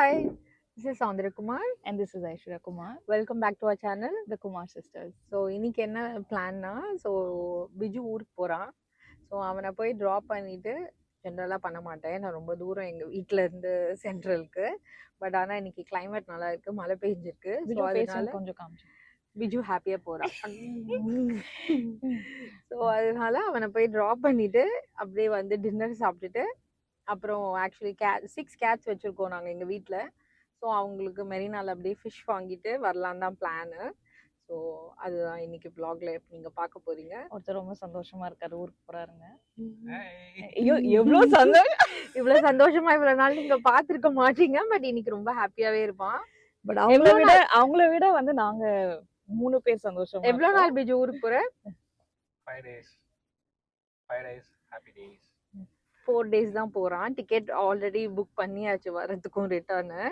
Hi, this is Soundra Kumar. And this is Aishwarya Kumar, Welcome back to our channel. the Kumar sisters. So இன்னைக்கு என்ன பிளான்னா பிஜு ஊருக்கு போகிறான். So அவனை போய் drop பண்ணிட்டு ஜென்ரலாக பண்ண மாட்டேன், நான் ரொம்ப தூரம் எங்கள் வீட்டில் இருந்து சென்ட்ரலுக்கு. பட் ஆனால் இன்னைக்கு கிளைமேட் நல்லா இருக்கு, மழை பெஞ்சிருக்கு. ஸோ அதனால கொஞ்சம் காமிச்சு பிஜு ஹாப்பியாக போகிறான். ஸோ அதனால அவனை போய் ட்ராப் பண்ணிட்டு அப்படியே வந்து டின்னர் சாப்பிட்டுட்டு அப்புறம் ஆக்சுவலி 6 கேட்ஸ் வச்சுருக்கோம் நாங்கள் எங்கள் வீட்டில். ஸோ அவங்களுக்கு மெரினால அப்படியே ஃபிஷ் வாங்கிட்டு வரலான்னு தான் பிளானு. ஸோ அதுதான் இன்னைக்கு வ்ளாக்ல நீங்கள் பார்க்க போறீங்க. ஒருத்தர் ரொம்ப சந்தோஷமா இருக்காரு, ஊருக்கு போறாருங்க. ஐயோ எவ்வளோ சந்தோஷம், இவ்வளோ சந்தோஷமா இவ்வளோ நாள் நீங்க பார்த்துருக்க மாட்டீங்க. பட் இன்னைக்கு ரொம்ப ஹாப்பியாவே இருப்பான். பட் அவங்கள விட வந்து நாங்க 3 பேர் சந்தோஷம். எவ்வளோ நாள் பிஜு ஊருக்கு போற? 5 days happy days. 4 days தான் போறான். டிக்கெட் ஆல்ரெடி புக் பண்ணியாச்சு வரதுக்கும் ரிட்டர்னு.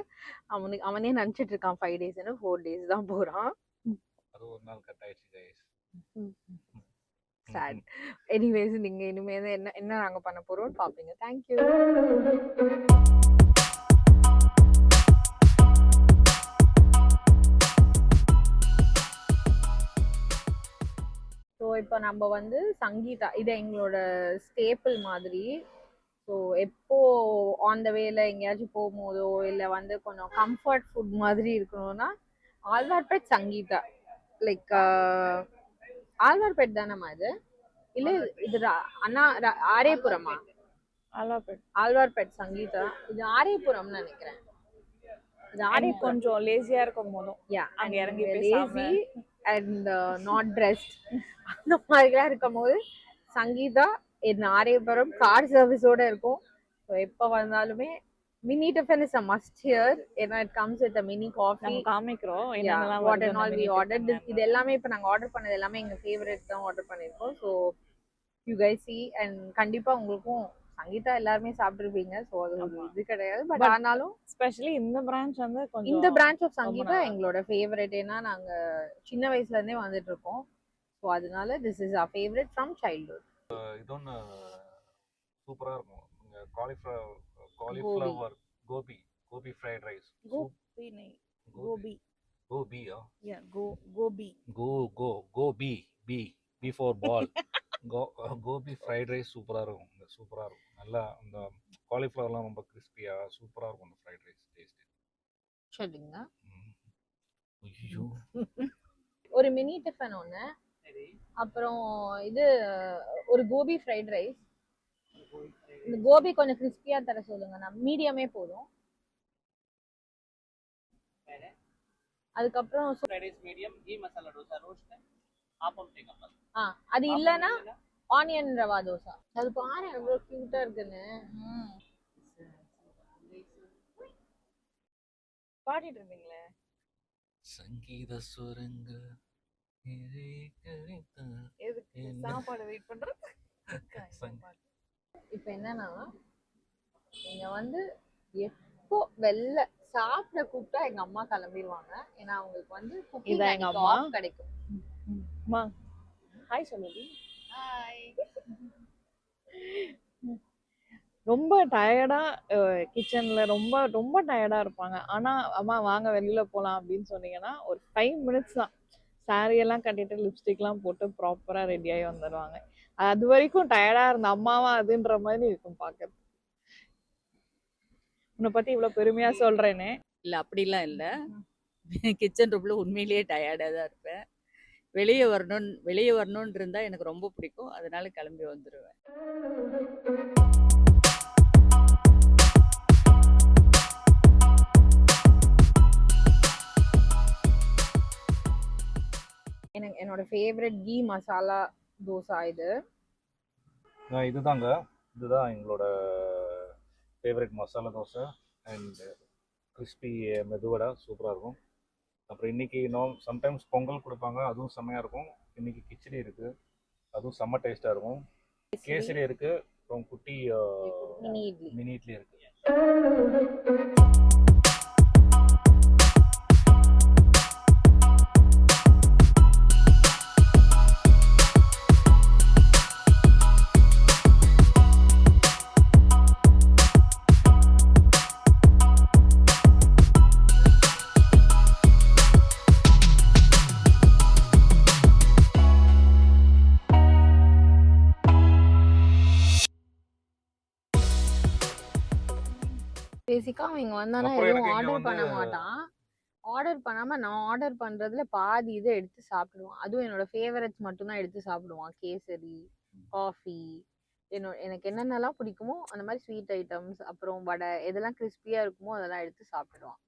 அவனே நினைச்சிட்டு இருக்கான் 5 daysன்னு. 4 days தான் போறான். அது ஒரு நாள் கட் ஆயிடுச்சு guys. Sad. Anyways, நீங்க இனிமே என்ன நாங்க பண்ண போறோம் பாப்பீங்க. Thank you. ஸோ இப்போ நம்ம வந்து சங்கீதா, இது எங்களோட ஸ்டேப்பிள் மாதிரி. ஸோ எப்போ ஆன் த வேல எங்கேயாச்சும் போகும்போதோ இல்லை வந்து கொஞ்சம் கம்ஃபர்ட் ஃபுட் மாதிரி இருக்கணும்னா ஆழ்வார்பேட் சங்கீதா. லைக் ஆழ்வார்பேட் தானேம்மா இது? இல்லை இது அண்ணா ஆரேபுரமா? ஆழ்வார்பேட் சங்கீதா. இது ஆரேபுரம்னு நினைக்கிறேன். இது ஆரேபுரம். கொஞ்சம் லேசியா இருக்கும் போதும் அங்க இறங்கி லேசி அண்ட் நாட் ட்ரெஸ்ட் அந்த மாதிரிலாம் இருக்கும் போது சங்கீதா ஆரேபுரம் கார் சர்வீஸோட இருக்கும். ஸோ எப்போ வந்தாலுமே mini tiffin is a must here. ஏன்னா it comes with a mini coffee. காமிக்கிறோம் what and all we order. இது எல்லாமே இப்போ நாங்கள் ஆர்டர் பண்ணது எல்லாமே எங்கள் ஃபேவரட் தான் ஆர்டர் பண்ணியிருக்கோம். So you guys see and கண்டிப்பாக உங்களுக்கும் சங்கீதா எல்லாருமே சாப்பிட்டுருப்பீங்க. ஸோ அது ஒரு இது கிடையாது. பட் ஆனாலும் ஸ்பெஷலி இந்த பிரான்ச் வந்து கொஞ்சம் இந்த பிரான்ச் ஆஃப் சங்கீதா எங்களோட ஃபேவரட். ஏன்னா நாங்கள் சின்ன வயசுல இருந்தே வந்துட்டு இருக்கோம். ஸோ அதனால this is our favourite from childhood. இது ஒன்று சூப்பரா இருக்கும். இங்க காலிஃப்ளவர் கோபி ஃப்ரைட் ரைஸ். கோபியா? யா கோபி பிஃபோர் பால். கோபி ஃப்ரைட் ரைஸ் சூப்பரா இருக்கும். நல்லா அந்த காலிஃப்ளவர்லாம் ரொம்ப கிறிஸ்பியா சூப்பரா இருக்கும் அந்த ஃப்ரைட் ரைஸ் டேஸ்ட். சரிங்க. ஐயோ ஒரு மினி டிஃபன் ஒன்று, அப்புறம் இது ஒரு கோபி ஃப்ரைட் ரைஸ். இந்த கோபி கொஞ்சம் கிறிஸ்பியா தர சொல்லுங்க. நான் மீடியமே போதும். அதுக்கப்புறம் மீடியம் கீ மசாலா தோசை ரோஸ்ட் ஆப்பம் தேங்காய். அது இல்லைன்னா ஆனியன் ரவா தோசை. அது பாரு எவ்வளோ கியூட்டா இருக்குன்னு. பாடிட்டு இருந்தீங்களே சங்கீத சுரங்க எதுக்கு சாப்பாடு வெயிட் பண்றது? இப்போ என்னன்னா நீங்க வந்து எப்போ வெளில சாப்பிட கூப்பிட்டா எங்க அம்மா கிளம்பிடுவாங்க. ஏன்னா அவங்களுக்கு வந்து இதான் எங்க அம்மா கிடைக்கும். அம்மா ஹாய் சொல்லுடி. ரொம்ப டயர்டா கிச்சன்ல ரொம்ப ரொம்ப டயர்டா இருப்பாங்க. ஆனா அம்மா வாங்க வெளியில போலாம் அப்படின்னு சொன்னீங்கன்னா ஒரு 5 minutes தான். சாரி எல்லாம் கட்டிட்டு லிப்ஸ்டிக்லாம் போட்டு ப்ராப்பரா ரெடி ஆகி வந்துடுவாங்க. அது வரைக்கும் டயர்டா இருந்த அம்மாவா அதுன்ற மாதிரி இருக்கும் பார்க்க. உன்னை பத்தி இவ்வளவு பெருமையா சொல்றேனே. இல்ல அப்படிலாம் இல்ல, கிச்சன் ரூம்ல உண்மையிலேயே டயர்டா தான் இருப்பேன். வெளியே வரணும்னு இருந்தா எனக்கு ரொம்ப பிடிக்கும், அதனால கிளம்பி வந்துடுவேன். எனக்கு என்னோட ஃபேவரட் கீ மசாலா தோசை இது. இதுதான் எங்களோட favourite masala dosa and crispy medu vada சூப்பராக இருக்கும். அப்புறம் இன்னைக்கு சம்டைம்ஸ் பொங்கல் கொடுப்பாங்க, அதுவும் செம்மையாக இருக்கும். இன்னைக்கு கிச்சடி இருக்குது, அதுவும் செம்ம டேஸ்ட்டாக இருக்கும். கேசரி இருக்குது, அப்புறம் குட்டி மினி இட்லி இருக்குது. பேசிக்கா அவன் இங்க வந்தானா அப்புறம் எதுவும் எனக்கு இங்க ஆர்டர் வந்து பண்ண மாட்டான். ஆர்டர் பண்ணாம நான் ஆர்டர் பண்றதுல பாதி இதை எடுத்து சாப்பிடுவான். அதுவும் என்னோட ஃபேவரட்ஸ் மட்டும் தான் எடுத்து சாப்பிடுவான். கேசரி, காஃபி, எனக்கு என்னென்னலாம் பிடிக்குமோ அந்த மாதிரி ஸ்வீட் ஐட்டம்ஸ், அப்புறம் வடை, எதெல்லாம் கிறிஸ்பியா இருக்குமோ அதெல்லாம் எடுத்து சாப்பிடுவான்.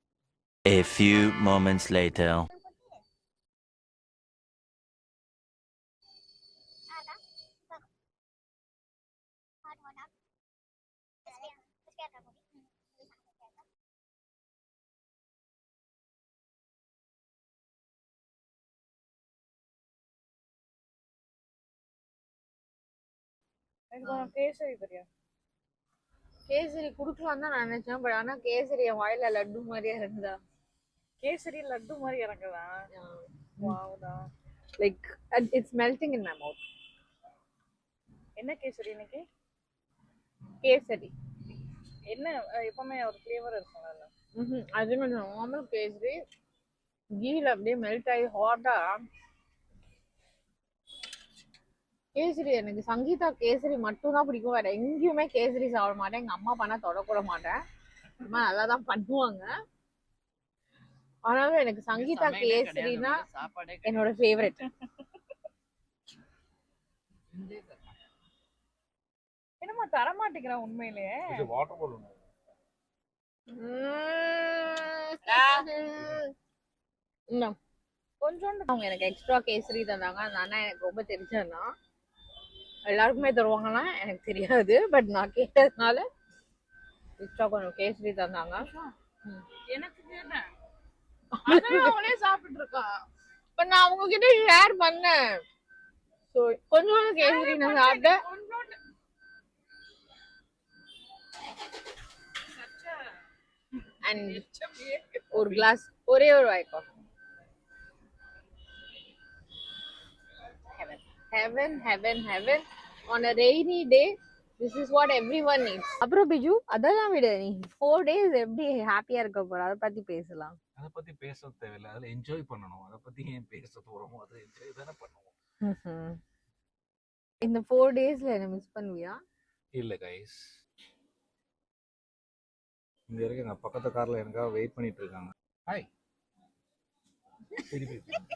A few moments later. எனக்கு கொஞ்சம் கேசரி தெரியும். கேசரி குடுக்கலாம் தான் நான் நினைச்சேன். பட் ஆனா கேசரி என் வாயில லட்டு மாதிரியே இருந்தா. கேசரி லட்டு மாதிரி இறங்குதா? வாவ்டா. Like it's melting in my mouth. என்ன கேசரி இன்னைக்கு? கேசரி என்ன எப்பவுமே ஒரு ஃப்ளேவர் இருக்கும்ல அதுல. அது நார்மல் கேசரி கீல அப்படியே மெல்ட் ஆகி ஹாட்டா. கேசரி எனக்கு சங்கீதா கேசரி மட்டும் தான் பிடிக்கும். வேற எங்கேயுமே கேசரி சாப்பிட மாட்டேன். எங்க அம்மா பண்ணா தொடக்கூட மாட்டேன். அம்மா நல்லா தான் பண்ணுவாங்க. ஆனாலும் எனக்கு சங்கீதா கேசரினா என்னோட ஃபேவரட். என்னமா தர மாட்டேங்கிறான் உண்மையிலேயே? வாட்டர் பால் கொஞ்சோண்டு அவங்க எனக்கு எக்ஸ்ட்ரா கேசரி தந்தாங்க. அந்த அண்ணா எனக்கு ரொம்ப தெரிஞ்சதுன்னா எல்லாருக்குமே தருவாங்கன்னா எனக்கு தெரியாது. பட் நான் கேட்டதுனால எக்ஸ்ட்ரா கொஞ்சம் கேசரி தந்தாங்க. எனக்கு கேட்டேன். அவனே சாப்பிட்டு இருக்கான். பட் நான் அவங்க கிட்ட ஷேர் பண்ணேன். ஸோ கொஞ்சோண்டு கேசரி நான் சாப்பிட்டேன். அண்ட் ஒரு கிளாஸ் ஒரே ஒரு வாய்க்கா. Heaven, heaven, heaven on a rainy day. This is what everyone needs. அப்புறம் பிஜு அதெல்லாம் விடு, நீ 4 days எப்படி ஹாப்பியா இருக்க போற அதை பத்தி பேசலாம். அதை பத்தி பேச தேவையில்லை, அதில் என்ஜாய் பண்ணணும். அதை பத்தி ஏன் பேச போறோமோ அதை என்ஜாய் தானே பண்ணுவோம். இந்த 4 daysல என்ன மிஸ் பண்ணுவியா? இல்ல கைஸ், இங்க இருக்க எங்க பக்கத்து கார்ல எனக்காக வெயிட் பண்ணிட்டு இருக்காங்க. ஹாய்.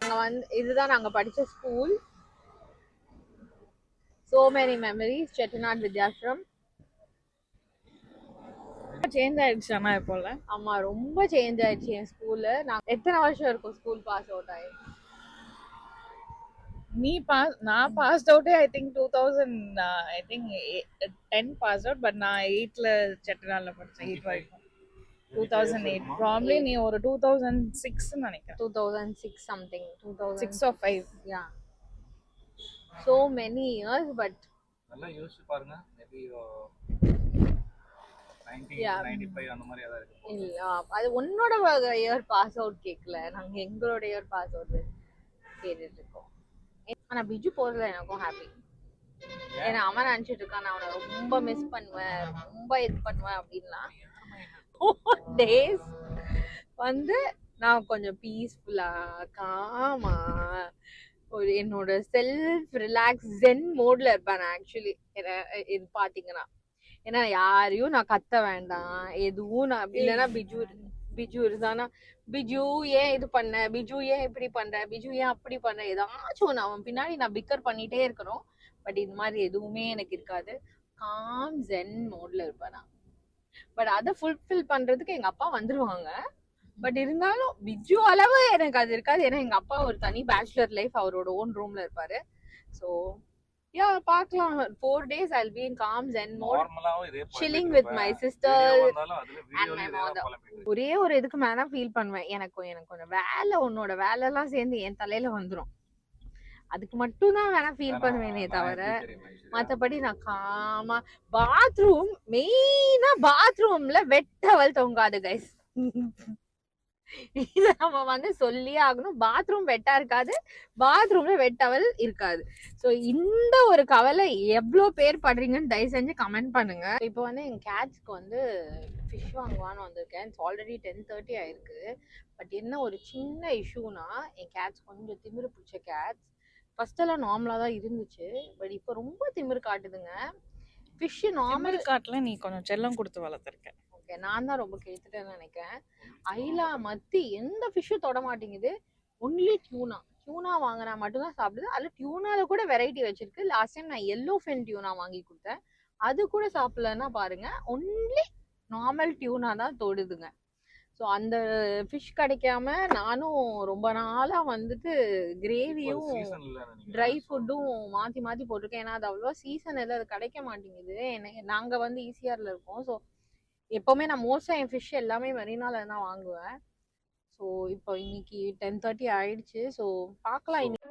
நாங்க வந்து இதுதான் நாங்க படிச்ச school. So many memories. Chettinad Vidyaashram. Change ஆயிடுச்சு ஆனா இப்போல. ஆமா, ரொம்ப சேஞ்ச் ஆயிடுச்சு என் ஸ்கூல்ல. நான் எத்தனை வருஷம் இருக்கும் ஸ்கூல் பாஸ் அவுட் ஆகி? நான் பாஸ் அவுட்டே I think 2000 I think 10 pass out. But நான் 8ல செட்டிநாட்ல படிச்சேன். 8 வரைக்கும் 2008. ப்ராபபிலி நீ ஒரு 2006 நினைக்கிறேன். 2006 something. 6 or 5. Yeah. So many years, but நல்லா யோசிச்சு பாருங்க. மேபி 95 அந்த மாதிரி ஏதாவது இருக்கு. இல்ல, அது உன்னோட இயர் பாஸ் அவுட் கேட்கல, நாங்க எங்களோட இயர் பாஸ் அவுட் கேட்டுட்டு இருக்கோம். ஆனா பிஜு போறதுல எனக்கும் ஹாப்பி. ஏன்னா அவன் நினைச்சிட்டு இருக்கான் நான் அவனை ரொம்ப மிஸ் பண்ணுவேன், ரொம்ப இது பண்ணுவேன் அப்படின்லாம். டேஸ் வந்து நான் கொஞ்சம் பீஸ்ஃபுல்லா காமா ஒரு என்னோட செல்ஃப் ரிலாக்ஸ் ஜென் மோட்ல இருப்பேன் நான் ஆக்சுவலி. இது பாத்தீங்கன்னா, ஏன்னா யாரையும் நான் கத்த வேண்டாம் எதுவும். நான் இல்லைன்னா பிஜு இருந்தானா, பிஜு ஏன் இது பண்ண, பிஜு ஏன் இப்படி பண்ற, பிஜு ஏன் அப்படி பண்ற, ஏதாச்சும் ஒன்று அவன் பின்னாடி நான் பிக்கர் பண்ணிட்டே இருக்கணும். பட் இது மாதிரி எதுவுமே எனக்கு இருக்காது. காம் ஜென் மோட்ல இருப்பேன் நான். பட் அதை ஃபுல்ஃபில் பண்றதுக்கு எங்க அப்பா வந்துருவாங்க. பட் இருந்தாலும் பிஜு அளவு எனக்கு அது இருக்காது. ஏன்னா எங்க அப்பா ஒரு தனி பேச்சுலர் லைஃப், அவரோட ஓன் ரூம்ல இருப்பாரு. ஸோ யா பார்க்கலாம். 4 days I'll be in calm zen mode, chilling with my sister and my mother. ஒரே ஒரு இதுக்கு மேல ஃபீல் பண்ணுவேன், எனக்கு கொஞ்சம் வேலை, உன்னோட வேலை எல்லாம் சேர்ந்து என் தலையில வந்துரும். அதுக்கு மட்டும் தான் வேணா ஃபீல் பண்ணுவேனே தவிர மற்றபடி நான் காமா. பாத்ரூம் மெயினா, பாத்ரூம்ல வெட் டவல் தொங்காது கைஸ். இத நம்ம வந்து சொல்லியே ஆகணும். பாத்ரூம் வெட்டா இருக்காது, பாத்ரூம்ல வெட் டவல் இருக்காது. ஸோ இந்த ஒரு கவலை எவ்வளோ பேர் படுறீங்கன்னு தயவு செஞ்சு கமெண்ட் பண்ணுங்க. இப்போ வந்து என் கேட்ஸ்க்கு வந்து ஃபிஷ் வாங்குவான்னு வந்திருக்கேன். இட்ஸ் ஆல்ரெடி 10:30 ஆயிருக்கு. பட் என்ன ஒரு சின்ன இஷ்யூனா, என் கேட்ஸ் கொஞ்சம் திமிரு பிடிச்ச கேட்ஸ். ஃபர்ஸ்ட் எல்லாம் நார்மலா தான் இருந்துச்சு, பட் இப்போ ரொம்ப திமிரு காட்டுதுங்க. ஃபிஷ் நார்மல் காட்டுல நீ கொஞ்சம் செல்லம் கொடுத்து வளர்த்துருக்க. ஓகே, இருக்கேன். நான் தான் ரொம்ப கேட்டுட்டேன்னு நினைக்கிறேன். ஐலா, மத்தி எந்த ஃபிஷ்ஷும் தொட மாட்டேங்குது. ஒன்லி டியூனா வாங்கினா மட்டும்தான் சாப்பிடுது. அதில் டியூனால கூட வெரைட்டி வச்சிருக்கு. லாஸ்ட் டைம் நான் எல்லோ ஃபின் டியூனா வாங்கி கொடுத்தேன், அது கூட சாப்பிடலன்னா பாருங்க. ஒன்லி நார்மல் டியூனா தான் தொடுதுங்க. ஸோ அந்த ஃபிஷ் கிடைக்காம நானும் ரொம்ப நாளா வந்துட்டு கிரேவியும் சீசன் இல்லை நினைக்கிறேன். ட்ரை ஃபுட்டும் மாற்றி மாற்றி போட்டிருக்கேன். ஏன்னா அது அவ்வளோவா சீசன் இல்லை, அது கிடைக்க மாட்டேங்குது. நாங்கள் வந்து ஈசிஆரில் இருக்கோம். ஸோ எப்போவுமே நான் மோஸ்ட்டாக என் ஃபிஷ் எல்லாமே மெரினால தான் வாங்குவேன். ஸோ இப்போ இன்னைக்கு 10:30 ஆயிடுச்சு. ஸோ பார்க்கலாம் இன்னைக்கு.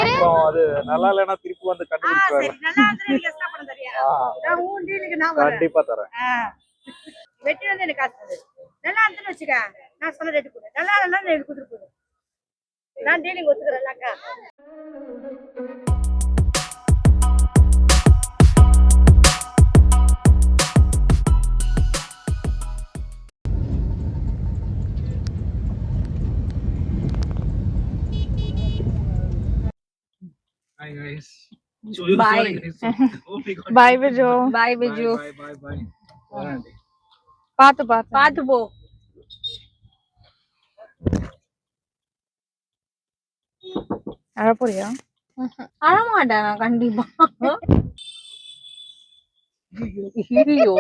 அப்புறம் அது நல்லா இல்லைன்னா திருப்பி வந்து கண்டுபிடிச்சாரு. நல்லா இருந்தா நீங்க எக்ஸ்ட்ரா பணம் தரியா? நான் உன் டீலுக்கு நான் வரேன். கண்டிப்பா தரேன். வெட்டி வந்து எனக்கு காசு கொடு. நல்லா இருந்துன்னு வச்சுக்க, நான் சொல்ல ரேட்டு கொடு. நல்லா இல்லைன்னா எனக்கு கொடுத்துட்டு போடு. நான் டீலிங் ஒத்துக்கிறேன்லக்கா. Hi guys. Bye. Bye, Biju. Bye Biju. Bye. பார்த்து பார்த்து போ. அழப்போறியா? அழமாட்டேன் நான் கண்டிப்பா. ஐயோ